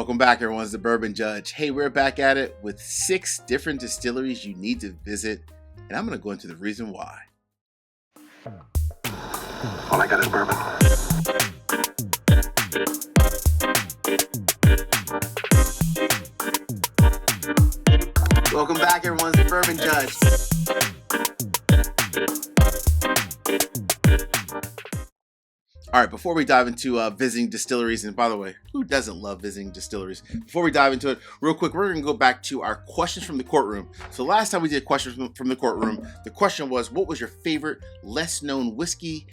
Welcome back, everyone. It's the Bourbon Judge. Hey, we're back at it with 6 different distilleries you need to visit, and I'm going to go into the reason why. All I got is bourbon. Welcome back, everyone. It's the Bourbon Judge. All right, before we dive into visiting distilleries, and by the way, who doesn't love visiting distilleries? Before we dive into it, real quick, we're going to go back to our questions from the courtroom. So last time we did questions from the courtroom, the question was, what was your favorite less-known whiskey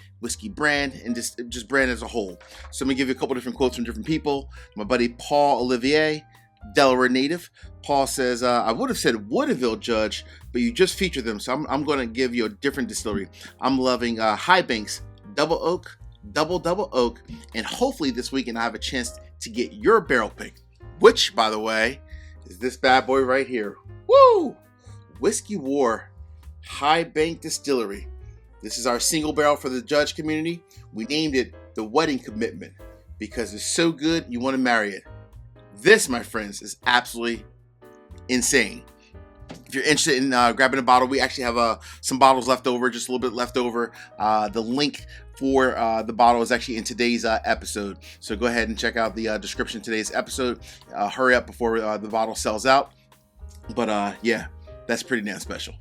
brand, and just brand as a whole? So I'm going to give you a couple different quotes from different people. My buddy Paul Olivier, Delaware native. Paul says, I would have said Woodville Judge, but you just featured them, so I'm going to give you a different distillery. I'm loving High Banks, Double Oak, Double Oak, and hopefully this weekend I have a chance to get your barrel pick, which, by the way, is this bad boy right here. Woo! Whiskey War High Bank Distillery. This is our single barrel for the judge community. We named it the Wedding Commitment because it's so good you want to marry it. This, my friends, is absolutely insane. If you're interested in grabbing a bottle, we actually have some bottles left over, just a little bit left over. The link for the bottle is actually in today's episode. So go ahead and check out the description of today's episode. Hurry up before the bottle sells out. But yeah, that's pretty damn special.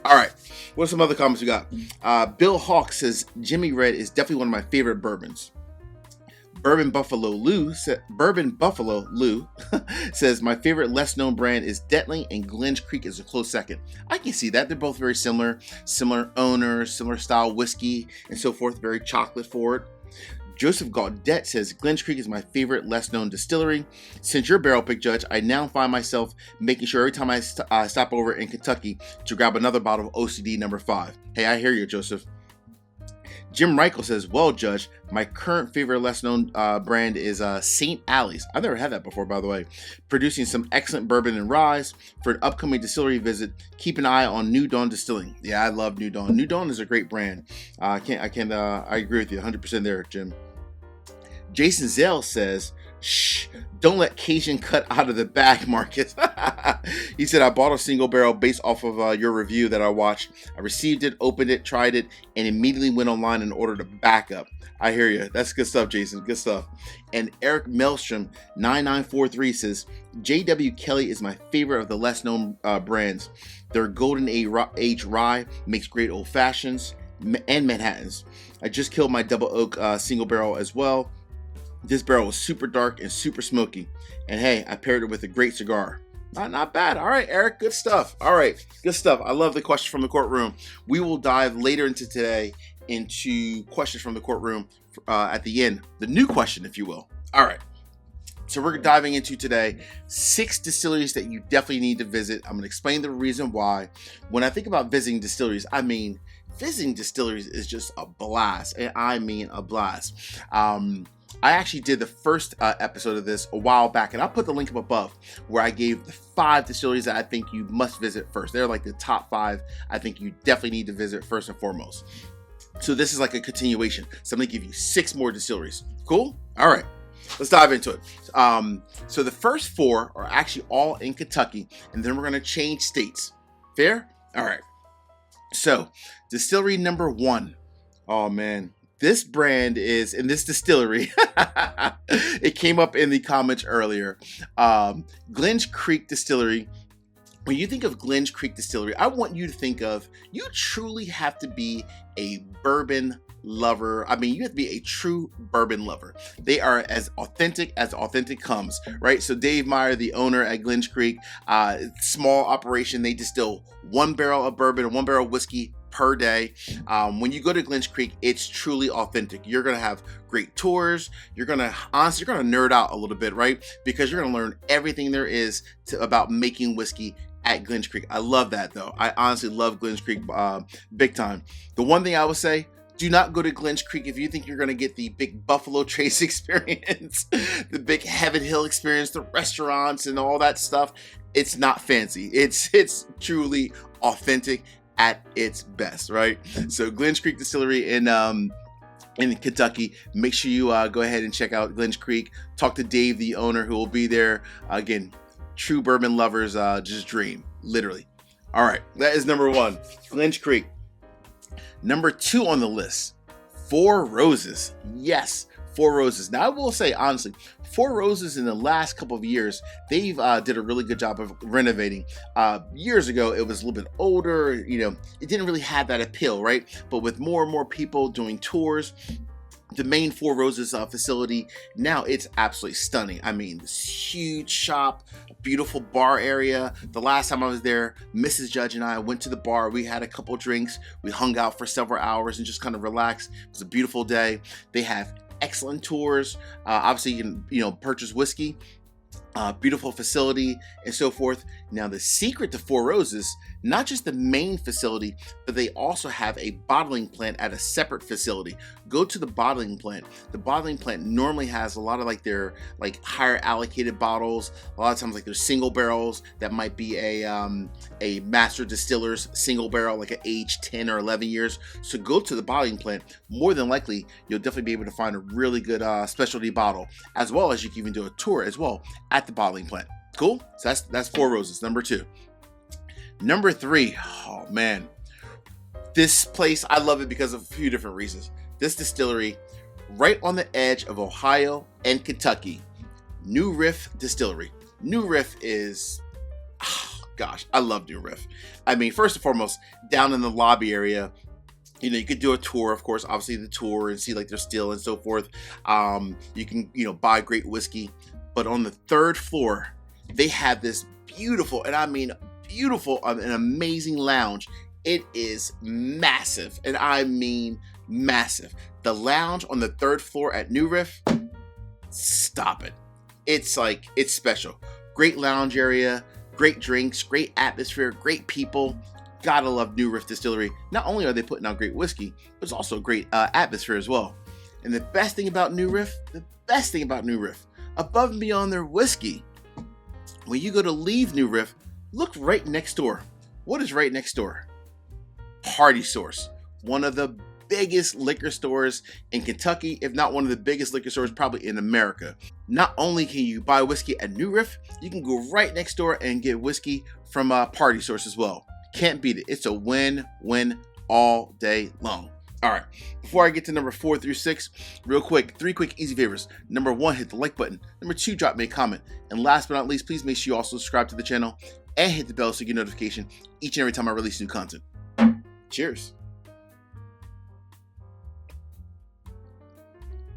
All right, what are some other comments we got? Bill Hawk says, Jimmy Red is definitely one of my favorite bourbons. Bourbon Buffalo Lou says, my favorite less-known brand is Detling, and Glen's Creek is a close second. I can see that. They're both very similar owners, similar style whiskey, and so forth, very chocolate forward. Joseph Gaudet says, Glen's Creek is my favorite less-known distillery. Since your barrel pick, Judge, I now find myself making sure every time I stop over in Kentucky to grab another bottle of OCD number 5. Hey, I hear you, Joseph. Jim Reichel says, well, Judge, my current favorite less-known brand is St. Alley's. I've never had that before, by the way. Producing some excellent bourbon and rye. For an upcoming distillery visit, keep an eye on New Dawn Distilling. Yeah, I love New Dawn. New Dawn is a great brand. I agree with you 100% there, Jim. Jason Zell says, shh, don't let Cajun cut out of the bag, Marcus. He said, I bought a single barrel based off of your review that I watched. I received it, opened it, tried it, and immediately went online and ordered a backup. I hear you. That's good stuff, Jason. Good stuff. And Eric Maelstrom 9943 says, J.W. Kelly is my favorite of the less-known brands. Their golden age rye makes great old fashions and Manhattans. I just killed my Double Oak single barrel as well. This barrel was super dark and super smoky. And hey, I paired it with a great cigar. Not bad. All right, Eric, good stuff. All right, good stuff. I love the questions from the courtroom. We will dive later into today into questions from the courtroom at the end. The new question, if you will. All right. So we're diving into today 6 distilleries that you definitely need to visit. I'm going to explain the reason why. When I think about visiting distilleries, I mean, visiting distilleries is just a blast. And I mean a blast. I actually did the first episode of this a while back, and I'll put the link up above where I gave the 5 distilleries that I think you must visit first. They're like the top 5 I think you definitely need to visit first and foremost. So this is like a continuation. So I'm going to give you 6 more distilleries. Cool? All right. Let's dive into it. So the first 4 are actually all in Kentucky, and then we're going to change states. Fair? All right. So distillery number 1. Oh, man. This brand is in this distillery. It came up in the comments earlier. Glen's Creek Distillery. When you think of Glen's Creek Distillery, I want you to think of, you truly have to be a bourbon lover. I mean, you have to be a true bourbon lover. They are as authentic comes, right? So Dave Meyer, the owner at Glen's Creek, small operation. They distill 1 barrel of bourbon and 1 barrel of whiskey per day. When you go to Glen's Creek, it's truly authentic. You're going to have great tours. You're going to nerd out a little bit, right? Because you're going to learn everything there is about making whiskey at Glen's Creek. I love that, though. I honestly love Glen's Creek big time. The one thing I would say, do not go to Glen's Creek if you think you're going to get the big Buffalo Trace experience, the big Heaven Hill experience, the restaurants and all that stuff. It's not fancy. It's truly authentic at its best, right? So Glen's Creek Distillery in in Kentucky, make sure you go ahead and check out Glenn's Creek. Talk to Dave, the owner, who will be there. Again, true bourbon lovers just dream, literally. All right, that is number 1, Glenn's Creek. Number 2 on the list, Four Roses. Yes, Four Roses. Now, I will say, honestly, Four Roses in the last couple of years, they've did a really good job of renovating. Years ago, it was a little bit older, it didn't really have that appeal, right? But with more and more people doing tours, the main Four Roses facility, now it's absolutely stunning. I mean, this huge shop, beautiful bar area. The last time I was there, Mrs. Judge and I went to the bar. We had a couple drinks. We hung out for several hours and just kind of relaxed. It was a beautiful day. They have excellent tours. Obviously, you can purchase whiskey. Beautiful facility and so forth. Now, the secret to Four Roses, not just the main facility, but they also have a bottling plant at a separate facility. Go to the bottling plant. The bottling plant normally has a lot of their higher allocated bottles. A lot of times their single barrels that might be a master distiller's single barrel, like an age 10 or 11 years. So go to the bottling plant. More than likely, you'll definitely be able to find a really good specialty bottle, as well as you can even do a tour as well at the bottling plant. Cool. So that's Four Roses, number 2. Number 3, oh man, this place, I love it because of a few different reasons. This distillery, right on the edge of Ohio and Kentucky, New Riff Distillery. New Riff is, gosh, I love New Riff. I mean, first and foremost, down in the lobby area, you could do a tour, of course, obviously the tour, and see their still and so forth. You can, buy great whiskey. But on the 3rd floor, they have this beautiful, and I mean beautiful, an amazing lounge. It is massive, and I mean massive. The lounge on the 3rd floor at New Riff, stop it. It's special. Great lounge area, great drinks, great atmosphere, great people. Gotta love New Riff Distillery. Not only are they putting out great whiskey, but it's also a great atmosphere as well. And the best thing about New Riff, above and beyond their whiskey, when you go to leave New Riff, look right next door. What is right next door? Party Source, one of the biggest liquor stores in Kentucky, if not one of the biggest liquor stores probably in America. Not only can you buy whiskey at New Riff, you can go right next door and get whiskey from Party Source as well. Can't beat it. It's a win-win all day long. All right, before I get to number 4 through 6, real quick, 3 quick easy favors. Number 1, hit the like button. Number 2, drop me a comment. And last but not least, please make sure you also subscribe to the channel and hit the bell so you get notification each and every time I release new content. Cheers.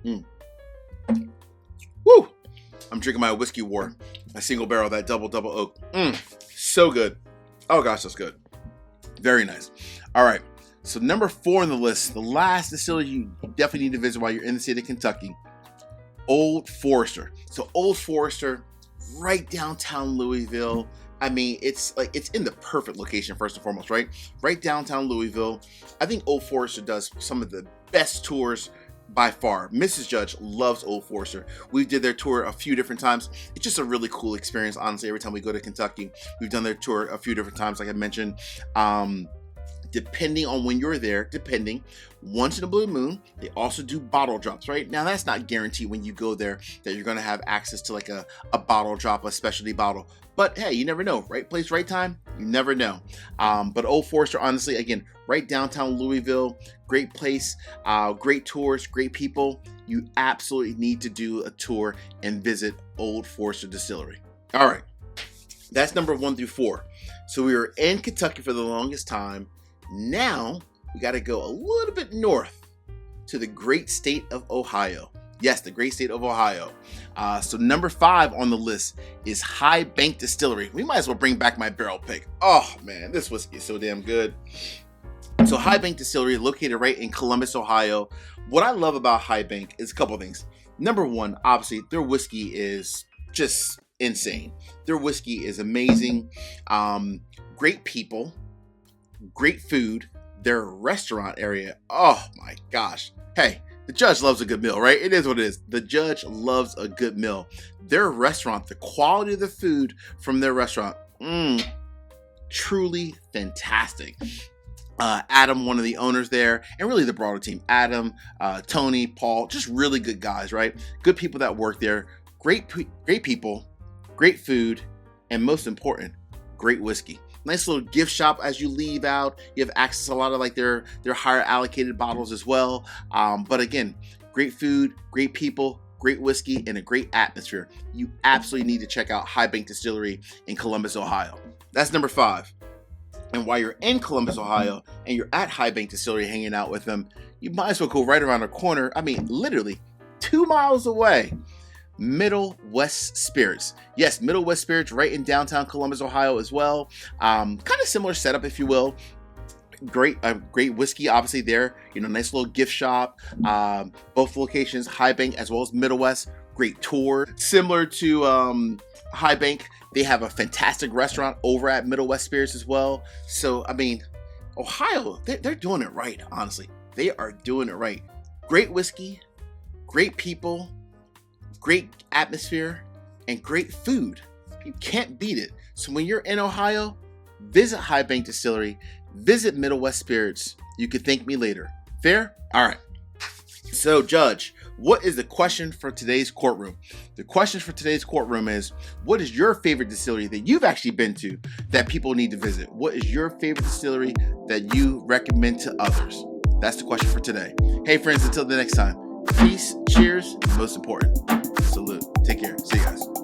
Woo! I'm drinking my Whiskey War, a single barrel, that double oak. So good. Oh gosh, that's good. Very nice. All right. So number 4 on the list, the last distillery you definitely need to visit while you're in the state of Kentucky, Old Forester. So Old Forester, right downtown Louisville. I mean, it's in the perfect location, first and foremost, right? Right downtown Louisville. I think Old Forester does some of the best tours by far. Mrs. Judge loves Old Forester. We did their tour a few different times. It's just a really cool experience, honestly, every time we go to Kentucky. We've done their tour a few different times, like I mentioned. Depending on when you're there, once in a blue moon, they also do bottle drops, right? Now, that's not guaranteed when you go there that you're going to have access to a bottle drop, a specialty bottle. But hey, you never know. Right place, right time? You never know. But Old Forester, honestly, again, right downtown Louisville, great place, great tours, great people. You absolutely need to do a tour and visit Old Forester Distillery. All right, that's number 1 through 4. So we were in Kentucky for the longest time. Now we got to go a little bit north to the great state of Ohio. Yes, the great state of Ohio. So number 5 on the list is High Bank Distillery. We might as well bring back my barrel pick. Oh man, this whiskey is so damn good. So High Bank Distillery, located right in Columbus, Ohio. What I love about High Bank is a couple things. Number 1, obviously, their whiskey is just insane. Their whiskey is amazing. Great people. Great food. Their restaurant area, oh my gosh. Hey, the judge loves a good meal, right? It is what it is. The judge loves a good meal. Their restaurant, the quality of the food from their restaurant, truly fantastic. Adam, one of the owners there, and really the broader team. Adam, Tony, Paul, just really good guys, right? Good people that work there. Great people, great food, and most important, great whiskey. Nice little gift shop as you leave out. You have access to a lot of like their higher allocated bottles as well. But again, great food, great people, great whiskey, and a great atmosphere. You absolutely need to check out High Bank Distillery in Columbus, Ohio. That's number 5. And while you're in Columbus, Ohio, and you're at High Bank Distillery hanging out with them, you might as well go right around the corner. I mean, literally 2 miles away. Middle West Spirits. Yes, Middle West Spirits right in downtown Columbus, Ohio as well. Kind of similar setup, if you will. Great whiskey, obviously there. You know, nice little gift shop. Both locations, High Bank as well as Middle West. Great tour. Similar to High Bank, they have a fantastic restaurant over at Middle West Spirits as well. So, I mean, Ohio, they're doing it right, honestly. They are doing it right. Great whiskey, great people, great atmosphere, and great food. You can't beat it. So when you're in Ohio, visit High Bank Distillery, visit Middle West Spirits. You could thank me later. Fair? All right. So, Judge, what is the question for today's courtroom? The question for today's courtroom is, what is your favorite distillery that you've actually been to that people need to visit? What is your favorite distillery that you recommend to others? That's the question for today. Hey, friends, until the next time, peace, cheers, and most important, salute. Take care. See you guys.